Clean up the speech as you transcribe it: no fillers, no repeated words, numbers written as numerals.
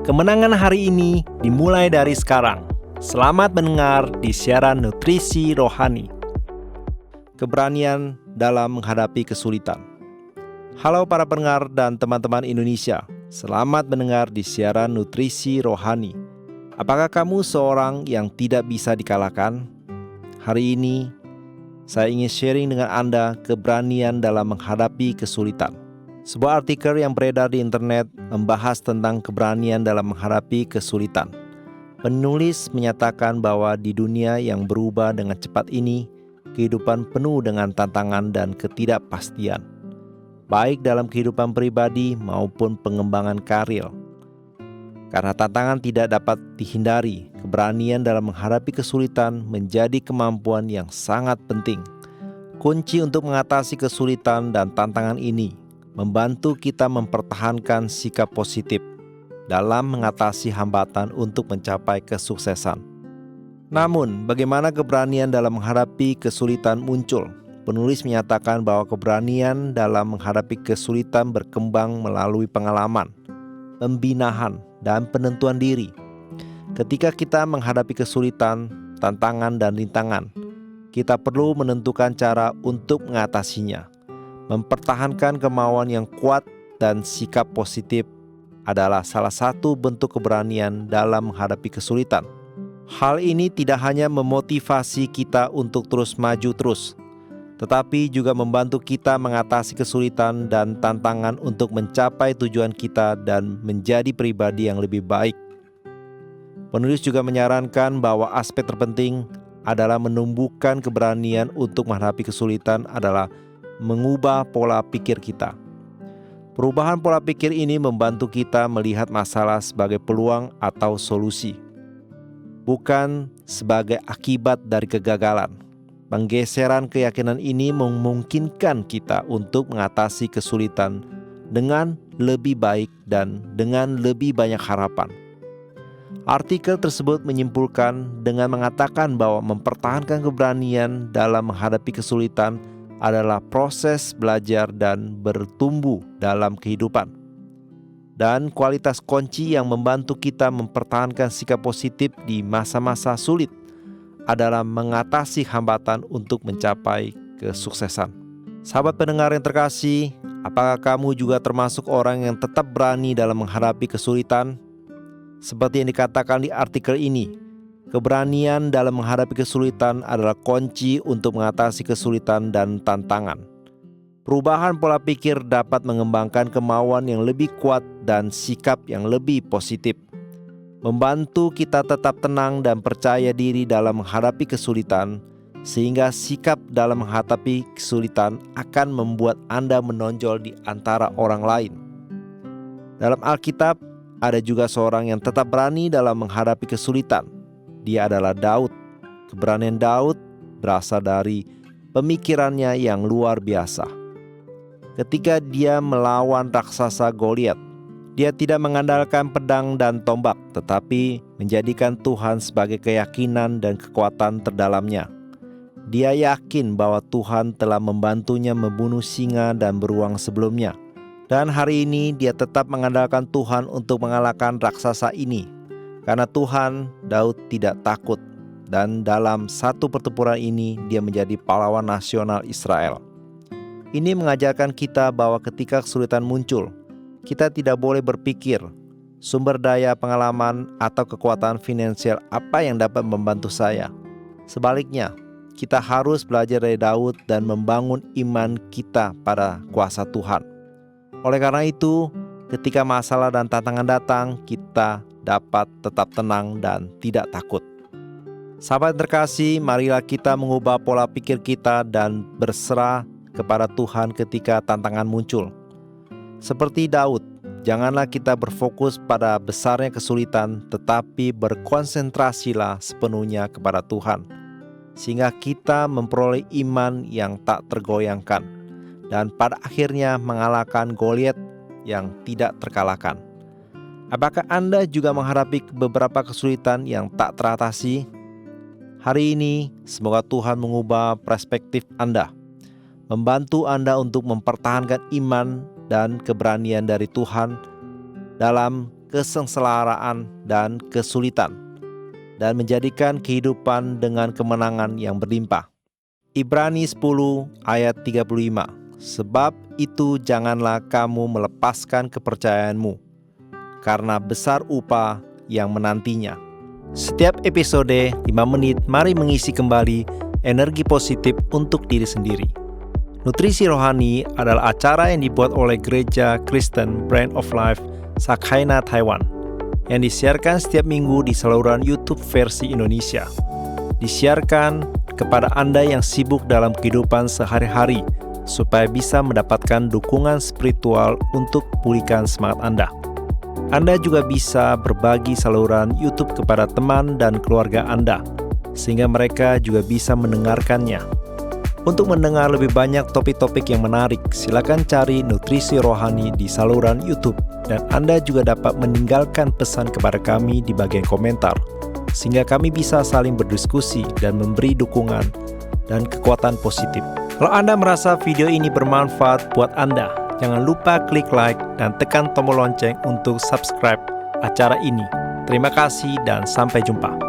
Kemenangan hari ini dimulai dari sekarang. Selamat mendengar di siaran Nutrisi Rohani. Keberanian dalam menghadapi kesulitan. Halo para pendengar dan teman-teman Indonesia. Selamat mendengar di siaran Nutrisi Rohani. Apakah kamu seorang yang tidak bisa dikalahkan? Hari ini saya ingin sharing dengan Anda keberanian dalam menghadapi kesulitan. Sebuah artikel yang beredar di internet membahas tentang keberanian dalam menghadapi kesulitan. Penulis menyatakan bahwa di dunia yang berubah dengan cepat ini, kehidupan penuh dengan tantangan dan ketidakpastian, baik dalam kehidupan pribadi maupun pengembangan karir. Karena tantangan tidak dapat dihindari, keberanian dalam menghadapi kesulitan menjadi kemampuan yang sangat penting. Kunci untuk mengatasi kesulitan dan tantangan ini membantu kita mempertahankan sikap positif dalam mengatasi hambatan untuk mencapai kesuksesan. Namun, bagaimana keberanian dalam menghadapi kesulitan muncul? Penulis menyatakan bahwa keberanian dalam menghadapi kesulitan berkembang melalui pengalaman, pembinaan, dan penentuan diri. Ketika kita menghadapi kesulitan, tantangan, dan rintangan, kita perlu menentukan cara untuk mengatasinya. Mempertahankan kemauan yang kuat dan sikap positif adalah salah satu bentuk keberanian dalam menghadapi kesulitan. Hal ini tidak hanya memotivasi kita untuk terus maju tetapi juga membantu kita mengatasi kesulitan dan tantangan untuk mencapai tujuan kita dan menjadi pribadi yang lebih baik. Penulis juga menyarankan bahwa aspek terpenting adalah menumbuhkan keberanian untuk menghadapi kesulitan adalah mengubah pola pikir kita. Perubahan pola pikir ini membantu kita melihat masalah sebagai peluang atau solusi, bukan sebagai akibat dari kegagalan. Penggeseran keyakinan ini memungkinkan kita untuk mengatasi kesulitan dengan lebih baik dan dengan lebih banyak harapan. Artikel tersebut menyimpulkan dengan mengatakan bahwa mempertahankan keberanian dalam menghadapi kesulitan adalah proses belajar dan bertumbuh dalam kehidupan. Dan kualitas kunci yang membantu kita mempertahankan sikap positif di masa-masa sulit adalah mengatasi hambatan untuk mencapai kesuksesan. Sahabat pendengar yang terkasih, apakah kamu juga termasuk orang yang tetap berani dalam menghadapi kesulitan? Seperti yang dikatakan di artikel ini, keberanian dalam menghadapi kesulitan adalah kunci untuk mengatasi kesulitan dan tantangan. Perubahan pola pikir dapat mengembangkan kemauan yang lebih kuat dan sikap yang lebih positif, membantu kita tetap tenang dan percaya diri dalam menghadapi kesulitan, sehingga sikap dalam menghadapi kesulitan akan membuat Anda menonjol di antara orang lain. Dalam Alkitab, ada juga seorang yang tetap berani dalam menghadapi kesulitan. Dia adalah Daud. Keberanian Daud berasal dari pemikirannya yang luar biasa. Ketika dia melawan raksasa Goliat, dia tidak mengandalkan pedang dan tombak, tetapi menjadikan Tuhan sebagai keyakinan dan kekuatan terdalamnya. Dia yakin bahwa Tuhan telah membantunya membunuh singa dan beruang sebelumnya. Dan hari ini dia tetap mengandalkan Tuhan untuk mengalahkan raksasa ini. Karena Tuhan, Daud tidak takut, dan dalam satu pertempuran ini dia menjadi pahlawan nasional Israel. Ini mengajarkan kita bahwa ketika kesulitan muncul, kita tidak boleh berpikir sumber daya, pengalaman, atau kekuatan finansial apa yang dapat membantu saya. Sebaliknya, kita harus belajar dari Daud dan membangun iman kita pada kuasa Tuhan. Oleh karena itu, ketika masalah dan tantangan datang, kita dapat tetap tenang dan tidak takut. Sahabat terkasih, marilah kita mengubah pola pikir kita dan berserah kepada Tuhan ketika tantangan muncul. Seperti Daud, janganlah kita berfokus pada besarnya kesulitan, tetapi berkonsentrasilah sepenuhnya kepada Tuhan, sehingga kita memperoleh iman yang tak tergoyangkan, dan pada akhirnya mengalahkan Goliat yang tidak terkalahkan. Apakah Anda juga menghadapi beberapa kesulitan yang tak teratasi? Hari ini, semoga Tuhan mengubah perspektif Anda, membantu Anda untuk mempertahankan iman dan keberanian dari Tuhan dalam kesengsaraan, dan kesulitan, dan menjadikan kehidupan dengan kemenangan yang berlimpah. Ibrani 10 ayat 35. Sebab itu janganlah kamu melepaskan kepercayaanmu, karena besar upah yang menantinya. Setiap episode 5 menit, mari mengisi kembali energi positif untuk diri sendiri. Nutrisi Rohani adalah acara yang dibuat oleh Gereja Kristen Brand of Life Sakhaina Taiwan, yang disiarkan setiap minggu di saluran YouTube versi Indonesia. Disiarkan kepada Anda yang sibuk dalam kehidupan sehari-hari, supaya bisa mendapatkan dukungan spiritual untuk pulihkan semangat Anda. Anda juga bisa berbagi saluran YouTube kepada teman dan keluarga Anda, sehingga mereka juga bisa mendengarkannya. Untuk mendengar lebih banyak topik-topik yang menarik, silakan cari Nutrisi Rohani di saluran YouTube, dan Anda juga dapat meninggalkan pesan kepada kami di bagian komentar, sehingga kami bisa saling berdiskusi dan memberi dukungan dan kekuatan positif. Kalau Anda merasa video ini bermanfaat buat Anda, jangan lupa klik like dan tekan tombol lonceng untuk subscribe acara ini. Terima kasih dan sampai jumpa.